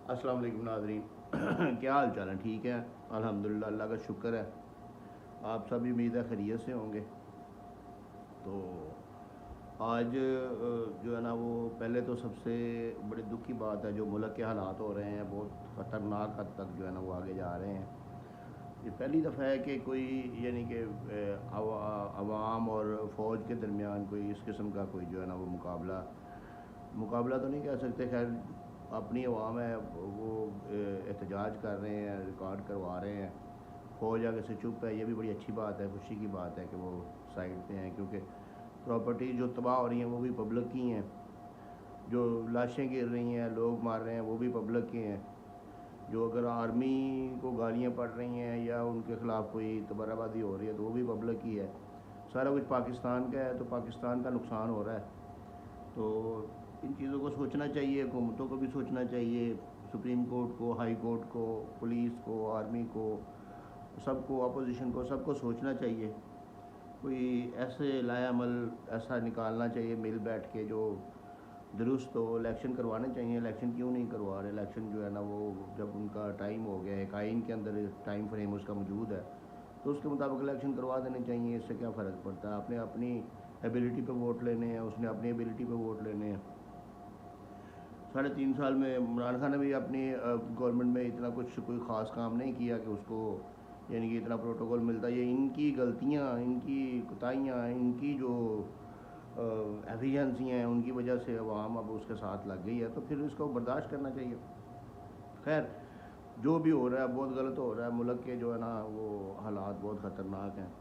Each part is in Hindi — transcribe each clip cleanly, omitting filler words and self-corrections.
अस्सलाम वालेकुम नाज़रीन। क्या हाल चाल है? ठीक है, अल्हम्दुलिल्लाह, अल्लाह का शुक्र है। आप सभी उम्मीद है खैरियत से होंगे। तो आज जो है ना, वो पहले तो सबसे बड़ी दुख की बात है, जो मुल्क के हालात हो रहे हैं बहुत ख़तरनाक हद तक जो है ना वो आगे जा रहे हैं। ये पहली दफ़ा है कि कोई, यानी कि अवाम और फ़ौज के दरमियान कोई इस किस्म का कोई जो है ना वो मुकाबला मुकाबला तो नहीं कह सकते, खैर अपनी अवाम है वो एहतजाज कर रहे हैं, रिकॉर्ड करवा रहे हैं। फ़ौज आगे से चुप है, ये भी बड़ी अच्छी बात है, खुशी की बात है कि वो साइड पे हैं, क्योंकि प्रॉपर्टी जो तबाह हो रही हैं वो भी पब्लिक की हैं, जो लाशें गिर रही हैं, लोग मार रहे हैं, वो भी पब्लिक के हैं। जो अगर आर्मी को गालियाँ पड़ रही हैं या उनके ख़िलाफ़ कोई तबर्राबादी हो रही है तो वो भी पब्लिक की है। सारा कुछ पाकिस्तान का है, तो पाकिस्तान का नुकसान हो रहा है। तो इन चीज़ों को सोचना चाहिए, हुकूमतों को भी सोचना चाहिए, सुप्रीम कोर्ट को, हाई कोर्ट को, पुलिस को, आर्मी को, सबको, अपोजिशन को, सबको सोचना चाहिए। कोई ऐसे लाएअमल ऐसा निकालना चाहिए मिल बैठ के जो दुरुस्त हो। इलेक्शन करवाने चाहिए, इलेक्शन क्यों नहीं करवा रहे? इलेक्शन जो है ना वो जब उनका टाइम हो गया, एक आइन के अंदर टाइम फ्रेम उसका मौजूद है, तो उसके मुताबिक इलेक्शन करवा देने चाहिए। इससे क्या फ़र्क पड़ता है? आपने अपनी एबिलिटी पे वोट लेने हैं, उसने अपनी एबिलिटी पे वोट लेने हैं। 3.5 साल में इमरान खान ने भी अपनी गवर्नमेंट में इतना कुछ कोई ख़ास काम नहीं किया कि उसको, यानी कि इतना प्रोटोकॉल मिलता। ये इनकी गलतियाँ, इनकी कोताहियाँ, इनकी जो एफिशिएंसी हैं, उनकी वजह से अवाम अब उसके साथ लग गई है, तो फिर इसको बर्दाश्त करना चाहिए। खैर, जो भी हो रहा है बहुत गलत हो रहा है, मुल्क के जो है ना वो हालात बहुत ख़तरनाक हैं।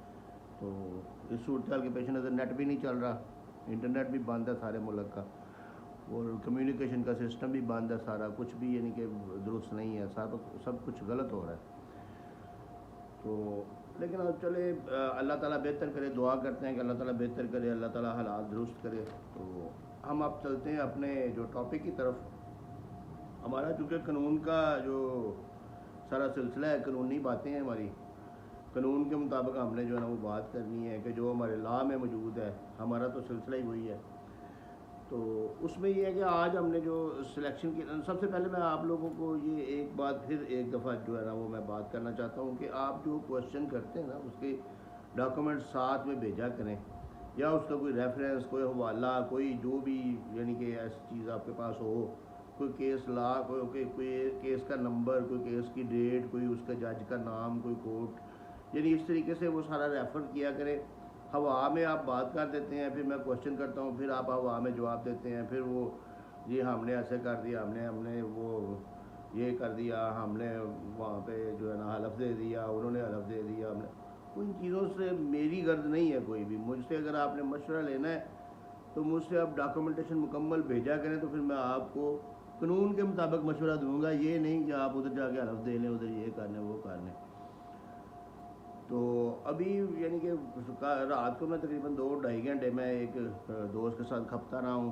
तो इस सूरत हाल के पेश नज़र नेट भी नहीं चल रहा, इंटरनेट भी बंद है सारे मुल्क का, और कम्युनिकेशन का सिस्टम भी बंद है, सारा कुछ भी यानी कि दुरुस्त नहीं है, सब कुछ गलत हो रहा है। तो लेकिन अब चले, अल्लाह ताला बेहतर करे, दुआ करते हैं कि अल्लाह ताला बेहतर करे, अल्लाह ताला हालात दुरुस्त करे। तो हम अब चलते हैं अपने जो टॉपिक की तरफ। हमारा चूँकि कानून का जो सारा सिलसिला है, कानूनी बातें हैं हमारी, कानून के मुताबिक हमने जो है ना वो बात करनी है कि जो हमारे लॉ में मौजूद है, हमारा तो सिलसिला ही वही है। तो उसमें ये है कि आज हमने जो सिलेक्शन की, सबसे पहले मैं आप लोगों को ये एक बात फिर एक दफ़ा जो है ना वो मैं बात करना चाहता हूँ कि आप जो क्वेश्चन करते हैं ना उसके डॉक्यूमेंट साथ में भेजा करें, या उसका कोई रेफरेंस, कोई हवाला, कोई जो भी यानी कि ऐसी चीज़ आपके पास हो, कोई केस ला, कोई केस का नंबर, कोई केस की डेट, कोई उसका जज का नाम, कोई कोर्ट, यानी इस तरीके से वो सारा रेफ़र किया करें। हवा में आप बात कर देते हैं, फिर मैं क्वेश्चन करता हूँ, फिर आप हवा में जवाब देते हैं, फिर वो जी हमने ऐसे कर दिया, हमने हमने वो ये कर दिया, हमने वहाँ पे जो है ना हलफ दे दिया, उन्होंने हलफ दे दिया, हमने, उन चीज़ों से मेरी गर्ज नहीं है कोई भी। मुझसे अगर आपने मशवरा लेना है तो मुझसे आप डॉक्यूमेंटेशन मुकम्मल भेजा करें, तो फिर मैं आपको कानून के मुताबिक मशवरा दूंगा, ये नहीं कि आप उधर जाके हलफ दे लें, उधर ये कर लें, वो कर लें। तो अभी यानी कि रात को मैं तकरीबन 2-2.5 घंटे मैं एक दोस्त के साथ खपता रहा हूँ,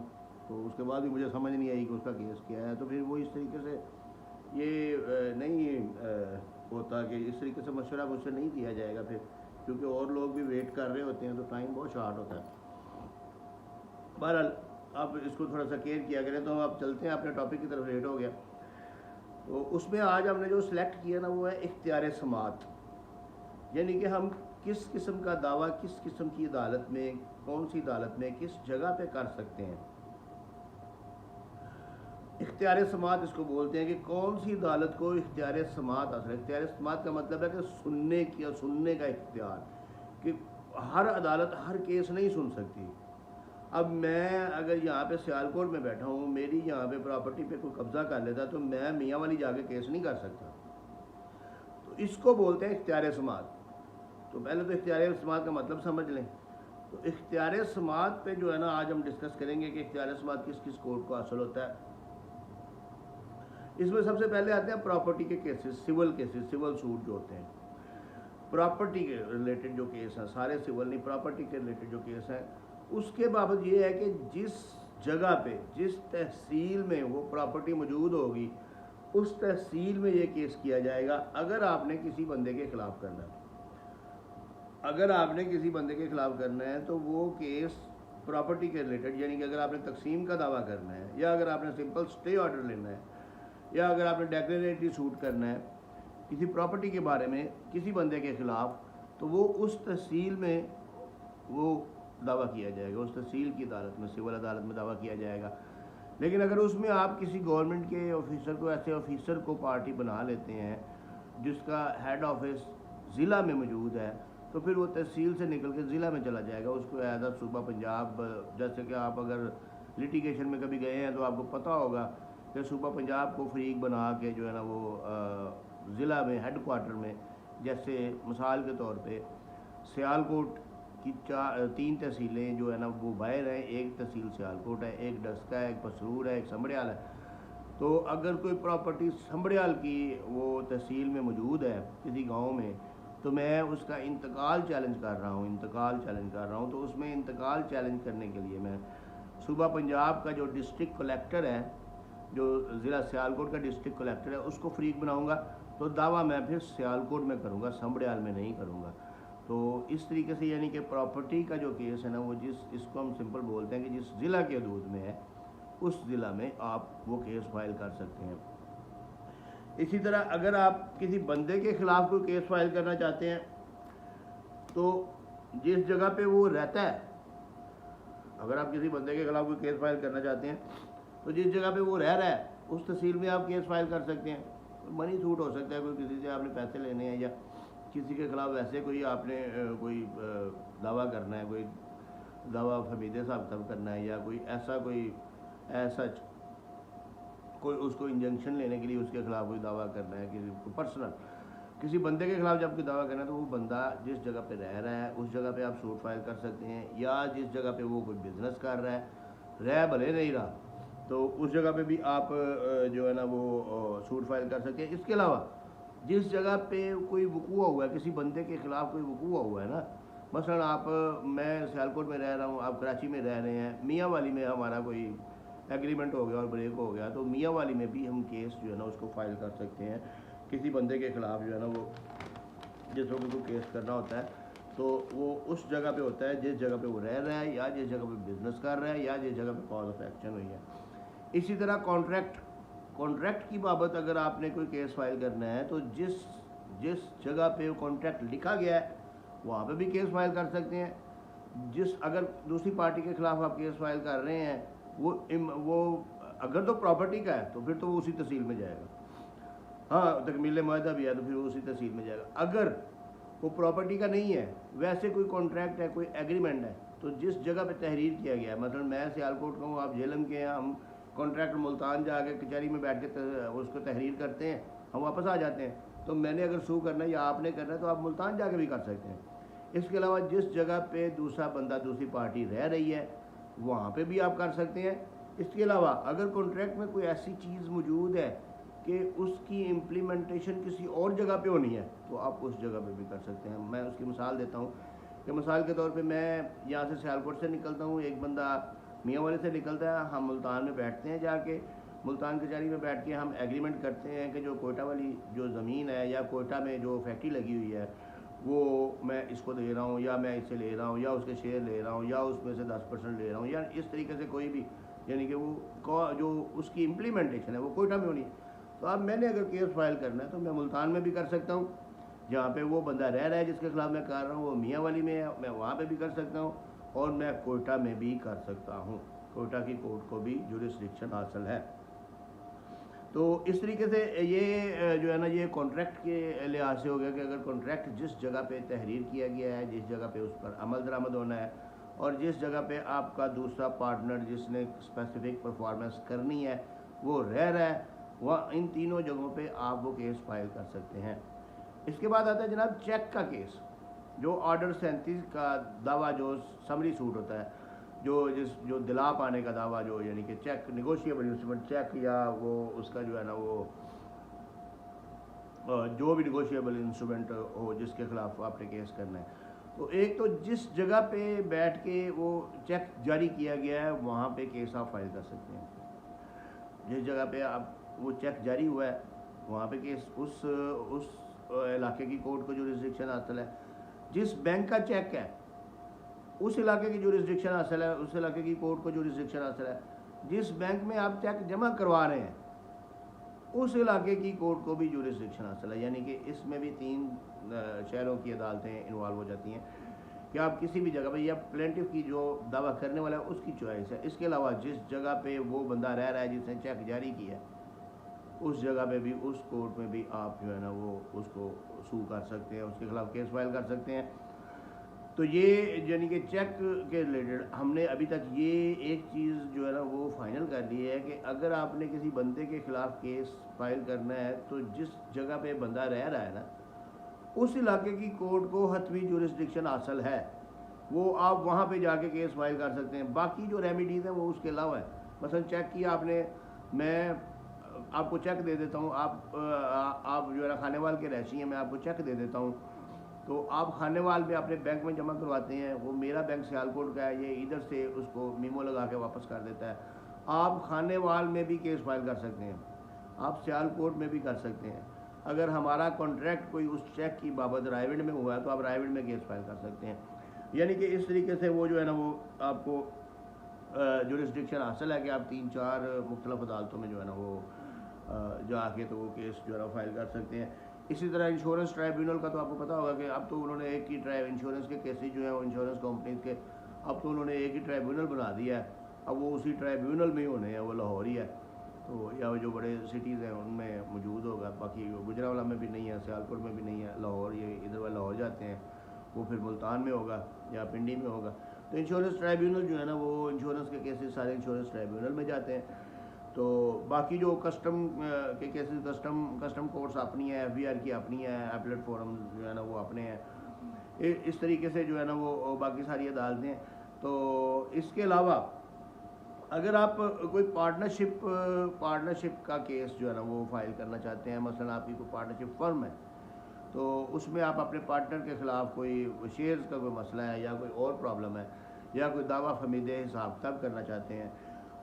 तो उसके बाद भी मुझे समझ नहीं आई कि उसका केस क्या है। तो फिर वो इस तरीके से ये नहीं होता कि इस तरीके से मशवरा मुझसे नहीं दिया जाएगा फिर, क्योंकि और लोग भी वेट कर रहे होते हैं, तो टाइम बहुत शॉर्ट होता है। बहरहाल आप इसको थोड़ा सा केयर किया करें। तो हम अब चलते हैं अपने टॉपिक की तरफ, लेट हो गया। तो उसमें आज हमने जो सिलेक्ट किया ना वो है इख्तियार समात, यानी कि हम किस किस्म का दावा किस किस्म की अदालत में, कौन सी अदालत में, किस जगह पे कर सकते हैं। इख्तियार समात इसको बोलते हैं कि कौन सी अदालत को इख्तियार समात हासिल है। इख्तियार समात का मतलब है कि सुनने का इख्तियार, कि हर अदालत हर केस नहीं सुन सकती। अब मैं अगर यहाँ पे सियालकोट में बैठा हूँ, मेरी यहाँ पे प्रॉपर्टी पे कोई कब्जा कर लेता, तो मैं मियाँ वाली जाके केस नहीं कर सकता। तो इसको बोलते हैं इख्तियार समात। तो पहले तो इख्तियार समात का मतलब समझ लें। तो इख्तियार समात पे जो है ना आज हम डिस्कस करेंगे कि इख्तियार समात किस किस कोर्ट को हासिल होता है। इसमें सबसे पहले आते हैं प्रॉपर्टी के cases, civil cases, civil suit जो होते हैं। प्रॉपर्टी के रिलेटेड जो केस हैं, सारे सिविल नहीं, प्रॉपर्टी के रिलेटेड जो केस हैं, उसके बाबत ये है कि जिस जगह पे, जिस तहसील में वो प्रॉपर्टी मौजूद होगी, उस तहसील में ये केस किया जाएगा। अगर आपने किसी बंदे के खिलाफ करना है, अगर आपने किसी बंदे के खिलाफ करना है तो वो केस प्रॉपर्टी के रिलेटेड, यानी कि अगर आपने तकसीम का दावा करना है, या अगर आपने सिंपल स्टे ऑर्डर लेना है, या अगर आपने डेक्लेरेटरी सूट करना है किसी प्रॉपर्टी के बारे में किसी बंदे के ख़िलाफ़, तो वो उस तहसील में वो दावा किया जाएगा, उस तहसील की अदालत में, सिविल अदालत में दावा किया जाएगा। लेकिन अगर उसमें आप किसी गवर्नमेंट के ऑफिसर को, ऐसे ऑफिसर को पार्टी बना लेते हैं जिसका हेड ऑफिस ज़िला में मौजूद है, तो फिर वो तहसील से निकल के ज़िला में चला जाएगा। उसको एज अ सूबा पंजाब, जैसे कि आप अगर लिटिगेशन में कभी गए हैं तो आपको पता होगा कि सूबा पंजाब को फरीक बना के जो है ना वो ज़िला में हेड क्वार्टर में, जैसे मिसाल के तौर पे सियालकोट की 3 तहसीलें जो है ना वो बाहर हैं, एक तहसील सियालकोट है, एक डस्का है, एक पसरूर है, एक संबड़ियाल है। तो अगर कोई प्रॉपर्टी संबड़ियाल की वो तहसील में मौजूद है किसी गांव में, तो मैं उसका इंतकाल चैलेंज कर रहा हूं, तो उसमें इंतकाल चैलेंज करने के लिए मैं सूबा पंजाब का जो डिस्ट्रिक्ट कलेक्टर है, जो ज़िला सियालकोट का डिस्ट्रिक्ट कलेक्टर है, उसको फरीक बनाऊंगा। तो दावा मैं फिर सियालकोट में करूंगा, संबड़ियाल में नहीं करूंगा। तो इस तरीके से यानी कि प्रॉपर्टी का जो केस है ना वो इसको हम सिंपल बोलते हैं कि जिस ज़िला के हदूद में है उस ज़िला में आप वो केस फाइल कर सकते हैं। इसी तरह अगर आप किसी बंदे के ख़िलाफ़ कोई केस फाइल करना चाहते हैं, तो जिस जगह पे वो रहता है, अगर आप किसी बंदे के ख़िलाफ़ कोई केस फाइल करना चाहते हैं तो जिस जगह पे वो रह रहा है उस तहसील में आप केस फाइल कर सकते हैं। मनी सूट हो सकता है, कोई किसी से आपने पैसे लेने हैं या किसी के ख़िलाफ़ वैसे कोई आपने कोई दावा करना है, कोई दावा फमीदे साहब तब करना है, या कोई ऐसा कोई उसको इंजंक्शन लेने के लिए उसके ख़िलाफ़ कोई दावा करना है, पर्सनल किसी बंदे के ख़िलाफ़ जब कोई दावा करना है, तो वो बंदा जिस जगह पे रह रहा है उस जगह पे आप सूट फाइल कर सकते हैं। या जिस जगह पे वो कोई बिज़नेस कर रहा है, रह भले नहीं रहा, तो उस जगह पे भी आप जो है ना वो सूट फाइल कर सकते हैं। इसके अलावा जिस जगह पे कोई वकूआ हुआ है, किसी बंदे के ख़िलाफ़ कोई वकूआ हुआ है ना, मसलन आप मैं सियालकोट में रह रहा हूँ, आप कराची में रह रहे हैं, मियाँ वाली में हमारा कोई एग्रीमेंट हो गया और ब्रेक हो गया, तो मियाँ वाली में भी हम केस जो है ना उसको फाइल कर सकते हैं किसी बंदे के ख़िलाफ़ जो है ना वो, जिस वक्त को केस करना होता है तो वो उस जगह पे होता है जिस जगह पे वो रह रहा है, या जिस जगह पे बिज़नेस कर रहा है, या जिस जगह पे कॉज ऑफ एक्शन हुई है। इसी तरह कॉन्ट्रैक्ट की बाबत अगर आपने कोई केस फाइल करना है, तो जिस जगह पे कॉन्ट्रैक्ट लिखा गया है वहाँ पे भी केस फाइल कर सकते हैं। अगर दूसरी पार्टी के ख़िलाफ़ आप केस फाइल कर रहे हैं, वो अगर तो प्रॉपर्टी का है तो फिर तो वो उसी तहसील में जाएगा। हाँ, तकमील मुआहदा भी है तो फिर वो उसी तहसील में जाएगा। अगर वो प्रॉपर्टी का नहीं है, वैसे कोई कॉन्ट्रैक्ट है, कोई एग्रीमेंट है, तो जिस जगह पे तहरीर किया गया है, मतलब मैं सियालकोट का हूँ, आप झेलम के हैं, हम कॉन्ट्रैक्ट मुल्तान जाके कचहरी में बैठ के उसको तहरीर करते हैं, हम वापस आ जाते हैं। तो मैंने अगर सू करना है या आपने करना है तो आप मुल्तान जाके भी कर सकते हैं। इसके अलावा जिस जगह पे दूसरा बंदा, दूसरी पार्टी रह रही है, वहाँ पे भी आप कर सकते हैं। इसके अलावा अगर कॉन्ट्रैक्ट में कोई ऐसी चीज़ मौजूद है कि उसकी इम्प्लीमेंटेशन किसी और जगह पे होनी है, तो आप उस जगह पे भी कर सकते हैं। मैं उसकी मिसाल देता हूँ कि मिसाल के तौर पे मैं यहाँ से सियालकोट से निकलता हूँ, एक बंदा मियाँ वाले से निकलता है, हम मुल्तान में बैठते हैं, जाके मुल्तान कचहरी में बैठ के हम एग्रीमेंट करते हैं कि जो कोयटा वाली जो ज़मीन है या कोयटा में जो फैक्ट्री लगी हुई है वो मैं इसको दे रहा हूँ, या मैं इससे ले रहा हूँ, या उसके शेयर ले रहा हूँ, या उसमें से 10% ले रहा हूँ, या इस तरीके से कोई भी, यानी कि वो जो उसकी इम्प्लीमेंटेशन है वो कोयटा में होनी है। तो अब मैंने अगर केस फाइल करना है तो मैं मुल्तान में भी कर सकता हूँ, जहाँ पे वो बंदा रह रहा है जिसके खिलाफ मैं कर रहा हूँ वो मियाँ वाली में है, मैं वहाँ पे भी कर सकता हूँ, और मैं कोयटा में भी कर सकता हूँ। कोयटा की कोर्ट को भी जुरिस्डिक्शन हासिल है। तो इस तरीके से ये जो है ना ये कॉन्ट्रैक्ट के लिहाज से हो गया कि अगर कॉन्ट्रैक्ट जिस जगह पे तहरीर किया गया है, जिस जगह पे उस पर अमल दरामद होना है, और जिस जगह पे आपका दूसरा पार्टनर जिसने स्पेसिफिक परफॉर्मेंस करनी है वो रह रहा है, वह इन तीनों जगहों पे आप वो केस फाइल कर सकते हैं। इसके बाद आता है जनाब चेक का केस, जो ऑर्डर 37 का दावा जो समरी सूट होता है, जो दिला पाने का दावा, जो यानी कि चेक निगोशिएबल इंस्ट्रूमेंट चेक, या वो उसका जो है ना वो जो भी निगोशिएबल इंस्ट्रूमेंट हो जिसके खिलाफ आपने केस करना है। तो एक तो जिस जगह पे बैठ के वो चेक जारी किया गया है वहाँ पे केस आप फाइल कर सकते हैं। जिस जगह पे आप वो चेक जारी हुआ है वहाँ पे केस उस इलाके की कोर्ट को जुरिस्डिक्शन हासिल है। जिस बैंक का चेक है उस इलाके की जुरिस्डिक्शन हासिल है, उस इलाके की कोर्ट को जुरिस्डिक्शन हासिल है। जिस बैंक में आप चेक जमा करवा रहे हैं उस इलाके की कोर्ट को भी जुरिस्डिक्शन हासिल है। यानी कि इसमें भी 3 शहरों की अदालतें इन्वॉल्व हो जाती हैं कि आप किसी भी जगह पर, या प्लेंटिफ की जो दावा करने वाला है उसकी चॉइस है। इसके अलावा जिस जगह पे वो बंदा रह रहा है जिसने चेक जारी किया है, उस जगह पे भी, उस कोर्ट में भी आप जो है ना वो उसको सू कर सकते हैं, उसके खिलाफ केस फाइल कर सकते हैं। तो ये यानी कि चेक के रिलेटेड हमने अभी तक ये एक चीज़ जो है ना वो फाइनल कर ली है कि अगर आपने किसी बंदे के ख़िलाफ़ केस फाइल करना है तो जिस जगह पे बंदा रह रहा है ना, उस इलाके की कोर्ट को हतमी जुरिस्डिक्शन हासिल है, वो आप वहाँ पे जाके केस फाइल कर सकते हैं। बाकी जो रेमिडीज़ हैं वो उसके अलावा है। मसलन चेक किया आपने, मैं आपको चेक दे देता हूँ, आप जो है ना खानेवाल के रहशी हैं, मैं आपको चेक दे देता हूँ, तो आप खानेवाल में अपने बैंक में जमा करवाते हैं, वो मेरा बैंक सियालकोट का है, ये इधर से उसको मीमो लगा के वापस कर देता है। आप खानेवाल में भी केस फाइल कर सकते हैं, आप सियालकोट में भी कर सकते हैं। अगर हमारा कॉन्ट्रैक्ट कोई उस चेक की बाबत रायविंड में हुआ है तो आप रायविंड में केस फाइल कर सकते हैं। यानी कि इस तरीके से वो जो है ना वो आपको जुरिस्डिक्शन हासिल है कि आप 3-4 मुख्तलिफ अदालतों में जो है ना वो जाके तो वो केस जो है ना फाइल कर सकते हैं। इसी तरह इंश्योरेंस ट्राइब्यूनल का तो आपको पता होगा कि अब तो उन्होंने एक ही इंश्योरेंस के केसेस जो हैं वो इंश्योरेंस कंपनीज के, अब तो उन्होंने एक ही ट्राइब्यूनल बना दिया है, अब वो उसी ट्राइब्यूनल में ही होने हैं, वो लाहौर ही है। तो या जो बड़े सिटीज़ हैं उनमें मौजूद होगा, बाकी गुजरावाला में भी नहीं है, सियालकोट में भी नहीं है, लाहौर, ये इधर वाले लाहौर जाते हैं, वो फिर मुल्तान में होगा या पिंडी में होगा। तो इंश्योरेंस ट्राइब्यूनल जो है ना वो इंश्योरेंस के केसेस सारे इंश्योरेंस ट्राइब्यूनल में जाते हैं। तो बाकी जो कस्टम के केसेस, कस्टम कोर्ट्स अपनी है, FBR की अपनी है, एपलेट फोरम जो है ना वो अपने हैं। इस तरीके से जो है ना वो बाकी सारी अदालतें। तो इसके अलावा अगर आप कोई पार्टनरशिप का केस जो है ना वो फाइल करना चाहते हैं, मसलन आपकी कोई पार्टनरशिप फर्म है, तो उसमें आप अपने पार्टनर के ख़िलाफ़ कोई शेयर्स का कोई मसला है या कोई और प्रॉब्लम है या कोई दावा फमीदे हिसाब किताब करना चाहते हैं,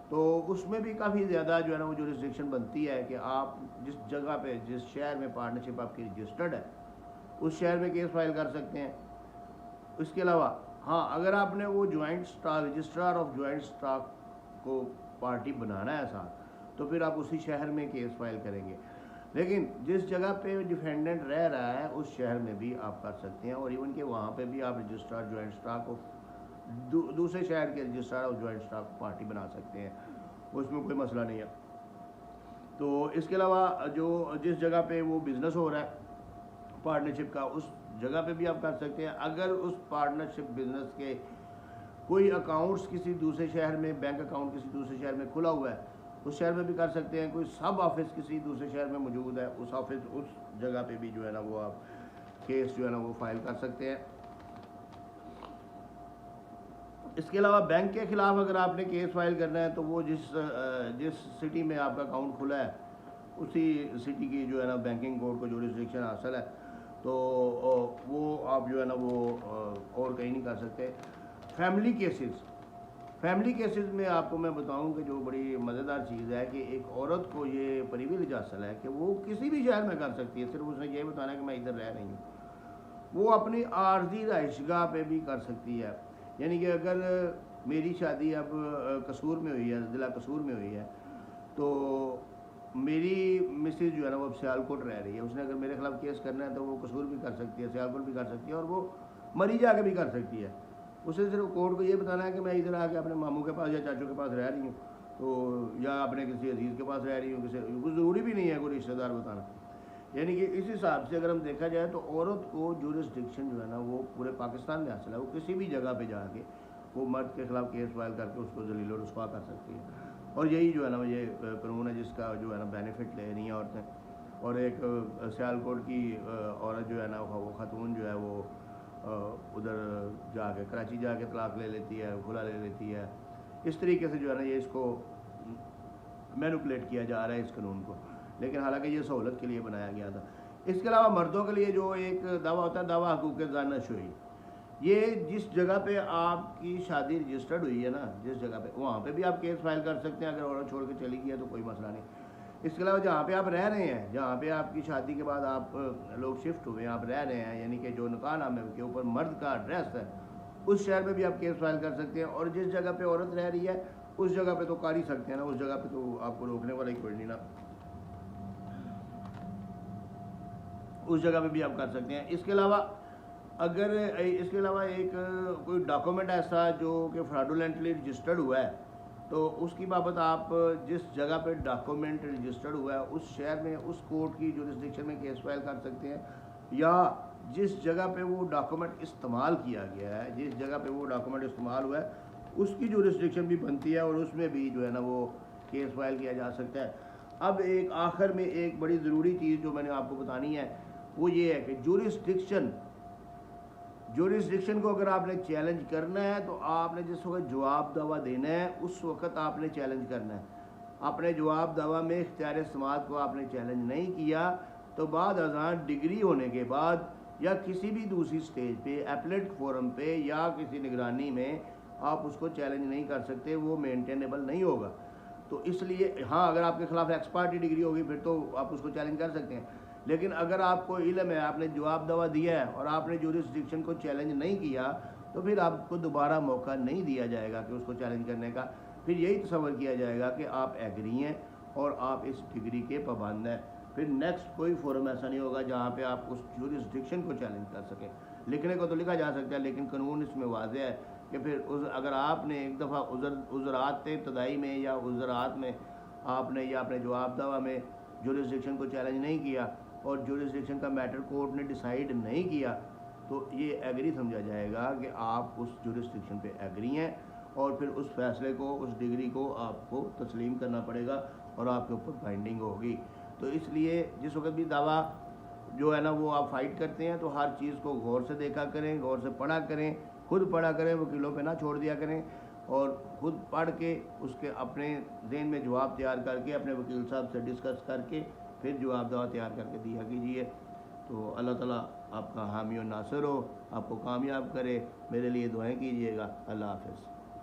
तो उसमें भी काफ़ी ज़्यादा जो है ना वो जुरिस्डिक्शन बनती है कि आप जिस जगह पे, जिस शहर में पार्टनरशिप आपकी रजिस्टर्ड है, उस शहर में केस फाइल कर सकते हैं। इसके अलावा हाँ, अगर आपने वो joint stock, registrar of joint stock को पार्टी बनाना है साथ, तो फिर आप उसी शहर में केस फाइल करेंगे। लेकिन जिस जगह पे डिफेंडेंट रह रहा है उस शहर में भी आप कर सकते हैं, और इवन कि वहाँ पे भी आप रजिस्ट्रार जॉइंट स्टॉक ऑफ दूसरे शहर के registrar of joint stock party बना सकते हैं, उसमें कोई मसला नहीं है। तो इसके अलावा जो जिस जगह पे वो बिज़नेस हो रहा है पार्टनरशिप का, उस जगह पे भी आप कर सकते हैं। अगर उस पार्टनरशिप बिजनेस के कोई अकाउंट्स किसी दूसरे शहर में, बैंक अकाउंट किसी दूसरे शहर में खुला हुआ है, उस शहर में भी कर सकते हैं। कोई सब ऑफिस किसी दूसरे शहर में मौजूद है, उस जगह पे भी जो है ना वो आप केस जो है ना वो फाइल कर सकते हैं। इसके अलावा बैंक के ख़िलाफ़ अगर आपने केस फाइल करना है तो वो जिस सिटी में आपका अकाउंट खुला है उसी सिटी की जो है ना बैंकिंग कोड को जुरिस्डिक्शन हासिल है, तो वो आप जो है ना वो और कहीं नहीं कर सकते। फैमिली केसेस में आपको मैं बताऊं कि जो बड़ी मज़ेदार चीज़ है कि एक औरत को ये प्रिविलेज हासिल है कि वो किसी भी शहर में कर सकती है, सिर्फ उसने ये बताना है कि मैं इधर रह रही हूँ। वो अपनी आर्जी रहायशगाह पे भी कर सकती है। यानी कि अगर मेरी शादी अब कसूर में हुई है, ज़िला कसूर में हुई है, तो मेरी मिसेज जो है ना वो अब सियालकोट रह रही है, उसने अगर मेरे खिलाफ़ केस करना है तो वो कसूर भी कर सकती है, सियालकोट भी कर सकती है, और वो मरी जाके भी कर सकती है। उसे सिर्फ कोर्ट को ये बताना है कि मैं इधर आके अपने मामू के पास या चाचू के पास रह रही हूँ, तो या अपने किसी अजीज़ के पास रह रही हूँ, किसी कुछ ज़रूरी भी नहीं है कोई रिश्तेदार बताना। यानी कि इस हिसाब से अगर हम देखा जाए तो औरत को जुरिस्डिक्शन जो है ना वो पूरे पाकिस्तान में हासिल है। वो किसी भी जगह पे जाके वो मर्द के ख़िलाफ़ केस फाइल करके उसको जलील और रुस्वा कर सकती है, और यही जो है ना ये कानून है जिसका जो है ना बेनिफिट ले रही हैं औरतें। और एक सियालकोट की औरत जो है ना वो खातून जो है वो उधर जाके कराची जाके तलाक ले लेती है, खुला ले लेती है। इस तरीके से जो है ना ये इसको मैनिपुलेट किया जा रहा है इस कानून को, लेकिन हालांकि ये सहूलत के लिए बनाया गया था। इसके अलावा मर्दों के लिए जो एक दावा होता है, दावा हकूक़ ज़ानशुई, ये जिस जगह पे आपकी शादी रजिस्टर्ड हुई है ना, जिस जगह पे, वहाँ पे भी आप केस फाइल कर सकते हैं। अगर औरत छोड़ के चली गई है तो कोई मसला नहीं। इसके अलावा जहाँ पे आप रह रहे हैं, जहाँ पे आपकी शादी के बाद आप लोग शिफ्ट हुए हैं, आप रह रहे हैं, यानी कि जो निकाहनामे के ऊपर मर्द का एड्रेस है, उस शहर में भी आप केस फाइल कर सकते हैं। और जिस जगह पे औरत रह रही है उस जगह पे तो कर ही सकते हैं ना, उस जगह पे तो आपको रोकने वाला ही कोई नहीं ना। उस जगह पे भी आप कर सकते हैं। इसके अलावा एक कोई डॉक्यूमेंट ऐसा जो कि फ्रॉडुलेंटली रजिस्टर्ड हुआ है, तो उसकी बाबत आप जिस जगह पे डॉक्यूमेंट रजिस्टर्ड हुआ है उस शहर में उस कोर्ट की जुरिस्डिक्शन में केस फाइल कर सकते हैं, या जिस जगह पे वो डॉक्यूमेंट इस्तेमाल किया गया है, जिस जगह पे वो डॉक्यूमेंट इस्तेमाल हुआ है उसकी जुरिस्डिक्शन भी बनती है और उसमें भी जो है ना वो केस फाइल किया जा सकता है। अब एक आखिर में एक बड़ी ज़रूरी चीज़ जो मैंने आपको बतानी है वो ये है कि जुरिस्डिक्शन को अगर आपने चैलेंज करना है तो आपने जिस वक्त जवाब दावा देना है उस वक्त आपने चैलेंज करना है। अपने जवाब दावा में इख्तियार समात को आपने चैलेंज नहीं किया तो बाद अज़ान डिग्री होने के बाद या किसी भी दूसरी स्टेज पे एपलेट फोरम पे या किसी निगरानी में आप उसको चैलेंज नहीं कर सकते, वो मेंटेनेबल नहीं होगा। तो इसलिए हाँ, अगर आपके खिलाफ एक्सपर्ट की डिग्री होगी फिर तो आप उसको चैलेंज कर सकते हैं, लेकिन अगर आपको इल्म है, आपने जवाब दावा दिया है और आपने जुरिस्डिक्शन को चैलेंज नहीं किया तो फिर आपको दोबारा मौका नहीं दिया जाएगा कि उसको चैलेंज करने का। फिर यही तस्वर किया जाएगा कि आप एग्री हैं और आप इस डिग्री के पाबंद हैं। फिर नेक्स्ट कोई फोरम ऐसा नहीं होगा जहाँ पे आप उस जुरिस्डिक्शन को चैलेंज कर सकें। लिखने को तो लिखा जा सकता है लेकिन कानून इसमें वाज़ेह है कि फिर अगर आपने एक दफ़ा उज़रात इब्तदाई में या उज़रात में आपने या अपने जवाब दावा में जुरिस्डिक्शन को चैलेंज नहीं किया और जुरिस्डिक्शन का मैटर कोर्ट ने डिसाइड नहीं किया तो ये एग्री समझा जाएगा कि आप उस जुरिस्डिक्शन पे एग्री हैं और फिर उस फैसले को, उस डिग्री को आपको तस्लीम करना पड़ेगा और आपके ऊपर बाइंडिंग होगी। तो इसलिए जिस वक्त भी दावा जो है ना वो आप फाइट करते हैं तो हर चीज़ को गौर से देखा करें, गौर से पढ़ा करें, खुद पढ़ा करें, वकीलों पे ना छोड़ दिया करें और खुद पढ़ के उसके अपने ज़हन में जवाब तैयार करके अपने वकील साहब से डिस्कस करके फिर जवाब दावा तैयार करके दिया कीजिए। तो अल्लाह ताला आपका हामी और नासिर हो, आपको कामयाब करे। मेरे लिए दुआएं कीजिएगा। अल्लाह हाफ़िज़।